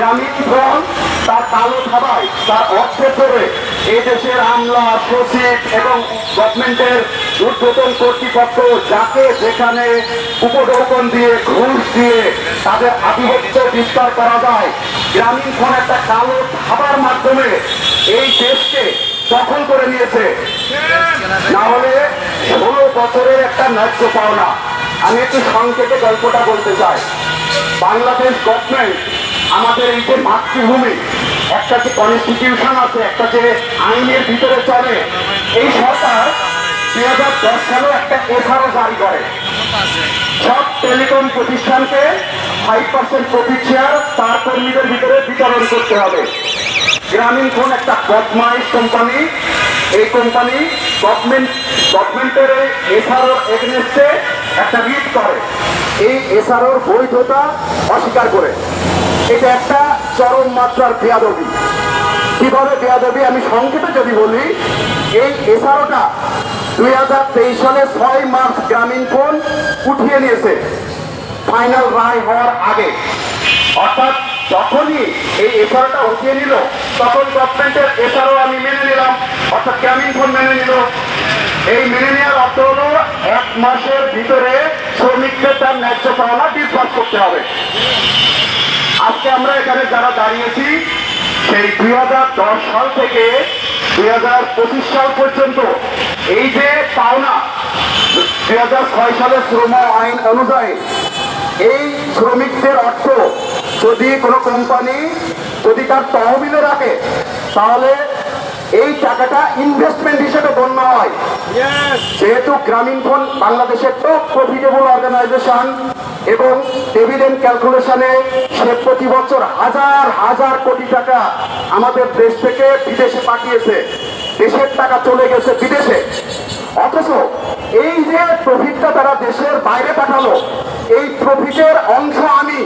গ্রামীণফোন তার কালো থাবায় তার অর্থের ধরে এই দেশের আমলা সচিব এবং গভর্নমেন্টের ঊর্ধ্বতন কর্তৃপক্ষ যাকে যেখানে উপঢৌকন দিয়ে ঘুষ দিয়ে তাদের আধিপত্য বিস্তার করা যায়, গ্রামীণফোন একটা কালো থাবার মাধ্যমে এই দেশকে দখল করে নিয়েছে। না হলে 16 বছরের একটা ন্যায্য পাওনা। আমি একটু সংক্ষেপে গল্পটা বলতে চাই। বাংলাদেশ গভর্নমেন্ট আমাদের এই যে মাতৃভূমি, একটা যে কনস্টিটিউশন আছে, একটা যে আইনের ভিতরে চলে, এই সরকার 2010 সালে একটা এফআরও জারি করে সব টেলিকম প্রতিষ্ঠানকে 5% প্রফিট শেয়ার তার কর্মীদের ভিতরে বিতরণ করতে হবে। গ্রামীণফোন একটা বদমাইশ কোম্পানি। এই কোম্পানি গভর্নমেন্টের এসআরও এগেনস্টে একটা রিট করে, এই এসআরওর বৈধতা অস্বীকার করে। এটা একটা চরম মাত্রার বেয়াদবি। কিভাবে বেয়াদবি আমি সংক্ষেপে যদি বলি, এই এসআরওটা 2023 সালে 6 মার্চ গ্রামীণফোন উঠিয়ে নিয়েছে ফাইনাল রায় হওয়ার আগে। অর্থাৎ যখনই এই এসআরওটা উঠিয়ে নিল তখন গভর্নমেন্টের এসআরও আমি মেনে নিলাম, অর্থাৎ গ্রামীণফোন মেনে নিল। এই মেনে নেওয়ার অর্থ হলো 1 মাসের ভিতরে শ্রমিকদের তার ন্যায্য পাওনা ডিসবার্স করতে হবে। আজকে আমরা এখানে যারা দাঁড়িয়েছি, সেই 2010 সাল থেকে 2025 সাল পর্যন্ত এই যে পাওনা 2006 সালের শ্রম আইন অনুযায়ী এই শ্রমিকদের অর্থ যদি কোনো কোম্পানি যদি তার তহবিলে রাখে, তাহলে এই টাকাটা ইনভেস্টমেন্ট হিসেবে গণ্য হয়। যেহেতু গ্রামীণফোন বাংলাদেশের টপ প্রফিটেবল অর্গানাইজেশন এবং ডিভিডেন্ড ক্যালকুলেশনে সে প্রতি বছর হাজার হাজার কোটি টাকা আমাদের দেশ থেকে বিদেশে পাঠিয়েছে, দেশের টাকা চলে গেছে বিদেশে। অথচ এই যে প্রফিটটা তারা দেশের বাইরে পাঠালো, এই প্রফিটের অংশ আমি,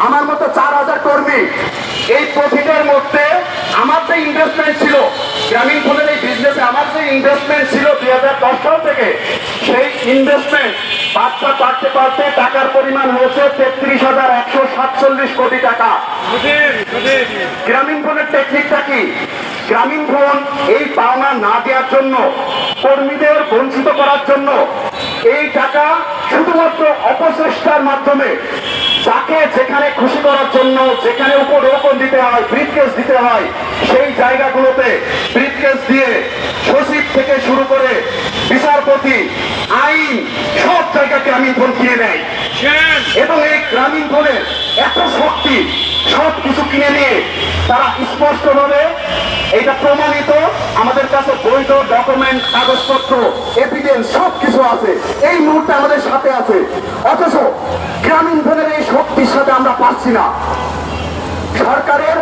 আমার মতো 4000 কর্মী, এই প্রফিটের মধ্যে আমার যে ইনভেস্টমেন্ট ছিল গ্রামীণফোনের এই বিজনেসে, আমার যে ইনভেস্টমেন্ট ছিল 2010 সাল থেকে, সেই ইনভেস্টমেন্ট বাড়তে পারতে টাকার পরিমাণ হয়েছে 33,147 কোটি টাকা। গ্রামীণফোনের টেকনিকটা কি? গ্রামীণফোন এই পাওনা না দেওয়ার জন্য, কর্মীদের বঞ্চিত করার জন্য এই টাকা শুধুমাত্র অপচেষ্টার মাধ্যমে যাকে যেখানে খুশি করার জন্য, যেখানে উপঢৌকন দিতে হয়, ব্রিফকেস দিতে হয়, সেই জায়গাগুলোতে ব্রিফকেস দিয়ে সচিব থেকে শুরু করে বিচারপতি, আইন, সব জায়গা গ্রামীণফোন কিনে নেয়। এবং এই গ্রামীণফোনের এত শক্তি, সব কিছু কিনে নিয়ে তারা স্পষ্টভাবে এটা প্রমাণিত, আমাদের কাছে বৈধ ডকুমেন্ট, কাগজপত্র, এভিডেন্স সব কিছু আছে, এই মুহূর্তে আমাদের সাথে আছে। অথচ গ্রামীণফোনের এই শক্তির সাথে আমরা পারছি না। সরকারের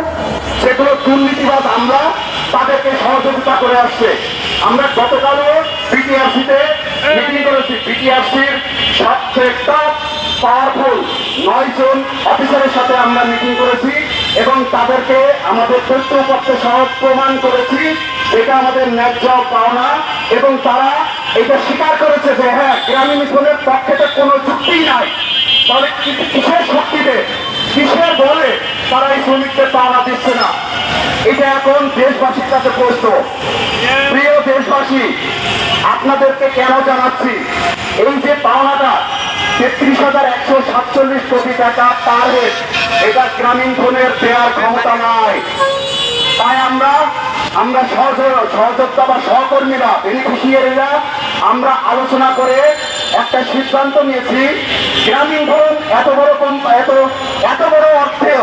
যেগুলো দুর্নীতিবাদ আমরা তাদেরকে সহযোগিতা করে আসছে। আমরা গতকালও বিটিআরসিতে মিটিং করেছি। বিটিআরসির সবচেয়ে টপ পাওয়ারফুল 9 জন অফিসারের সাথে আমরা মিটিং করেছি এবং তাদেরকে আমাদের তথ্যপত্র সহ প্রমাণ করেছি এটা আমাদের ন্যায্য পাওনা। এবং তারা এটা স্বীকার করেছে যে হ্যাঁ, গ্রামীণফোনের পক্ষে তো কোনো যুক্তিই নাই। তাহলে কিসের শক্তিতে, কিসের বলে তারা এই শ্রমিকদের পাওনা দিচ্ছে না? এটা এখন দেশবাসীর কাছে প্রশ্ন। প্রিয় দেশবাসী, আপনাদেরকে কেন জানাচ্ছি, এই যে পাওনাটা 33,147 কোটি টাকা পার হেড, এটা গ্রামীণফোনের দেওয়ার ক্ষমতা নাই। তাই আমরা সহযোদ্ধা বা সহকর্মীরা, বেনিফিশিয়ারিরা আমরা আলোচনা করে একটা সিদ্ধান্ত নিয়েছি, গ্রামীণফোন এত বড় অর্থেও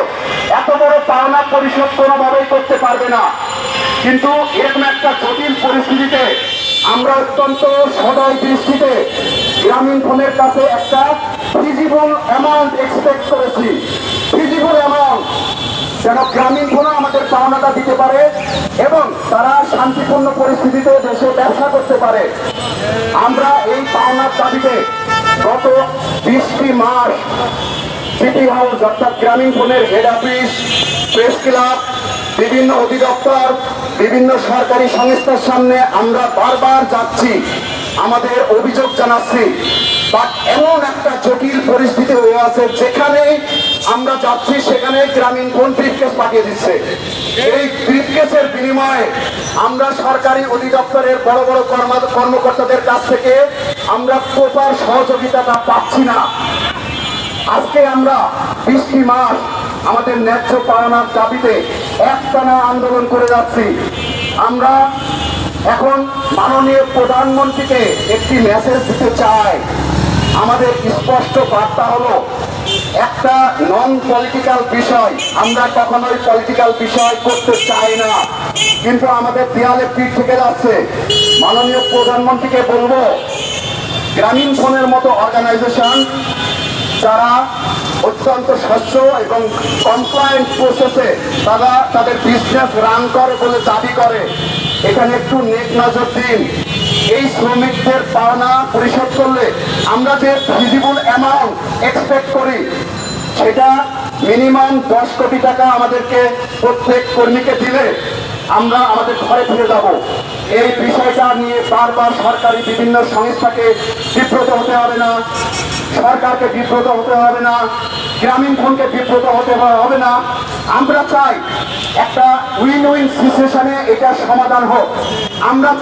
এত বড় পাওনা পরিশোধ কোনোভাবেই করতে পারবে না। কিন্তু এরকম একটা জটিল পরিস্থিতিতে আমরা অত্যন্ত সদয় দৃষ্টিতে গ্রামীণফোনের কাছে একটা ফিজিবল অ্যামাউন্ট এক্সপেক্ট করেছি। ফিজিবল অ্যামাউন্ট যেন গ্রামীণফোনও আমাদের পাওনাটা দিতে পারে এবং তারা শান্তিপূর্ণ পরিস্থিতিতে দেশে ব্যবসা করতে পারে। আমরা এই পাওনার দাবিতে গত 20টি মাস সিটি হাউস, অর্থাৎ গ্রামীণফোনের হেড অফিস, প্রেস ক্লাব, বিভিন্ন অধিদপ্তর, বিভিন্ন সরকারি সংস্থার সামনে আমরা বারবার যাচ্ছি। আমাদের অভিযোগ জানাচ্ছি, বাট এমন একটা জটিল পরিস্থিতি হয়ে আছে যেখানে আমরা যাচ্ছি সেখানে গ্রামীণ ফোন ব্রিফকেস পাঠিয়ে দিচ্ছে। এই ব্রিফকেসের বিনিময়ে আমরা সরকারি অধিদপ্তরের বড় বড় কর্মকর্তাদের কাছ থেকে আমরা প্রপার সহযোগিতাটা পাচ্ছি না। আজকে আমরা 20টি মাস আমাদের ন্যায্য পাওনার দাবিতে একটানা আন্দোলন করে যাচ্ছি। আমরা এখন মাননীয় প্রধানমন্ত্রীকে একটি মেসেজ দিতে চাই। আমাদের স্পষ্ট বার্তা হলো, একটা নন পলিটিক্যাল বিষয়, আমরা কখনোই পলিটিক্যাল বিষয় করতে চাই না, কিন্তু আমাদের দেয়ালে পিঠ থেকে যাচ্ছে। মাননীয় প্রধানমন্ত্রীকে বলবো, গ্রামীণ ফোনের মতো অর্গানাইজেশন যারা অত্যন্ত স্বচ্ছ এবং কমপ্লায়েন্ট প্রসেসে তারা তাদের বিজনেস রান করে বলে দাবি করে, এখানে একটু নেক নজর দিন। এই শ্রমিকদের পাওনা পরিশোধ করলে আমরা যে ভিজিবল অ্যামাউন্ট এক্সপেক্ট করি সেটা মিনিমাম 10 কোটি টাকা আমাদেরকে প্রত্যেক কর্মীকে দিলে আমরা আমাদের ঘরে ফিরে যাব। এই বিষয়টা নিয়ে বারবার সরকারি বিভিন্ন সংস্থাকে বিব্রত হতে হবে না, সরকারকে বিব্রত হতে হবে না, গ্রামীণ ফোনকে বিব্রত হতে হবে না। আমরা চাই একটা উইন উইন সিচুয়েশনে এটা সমাধান হোক। আমরা চাই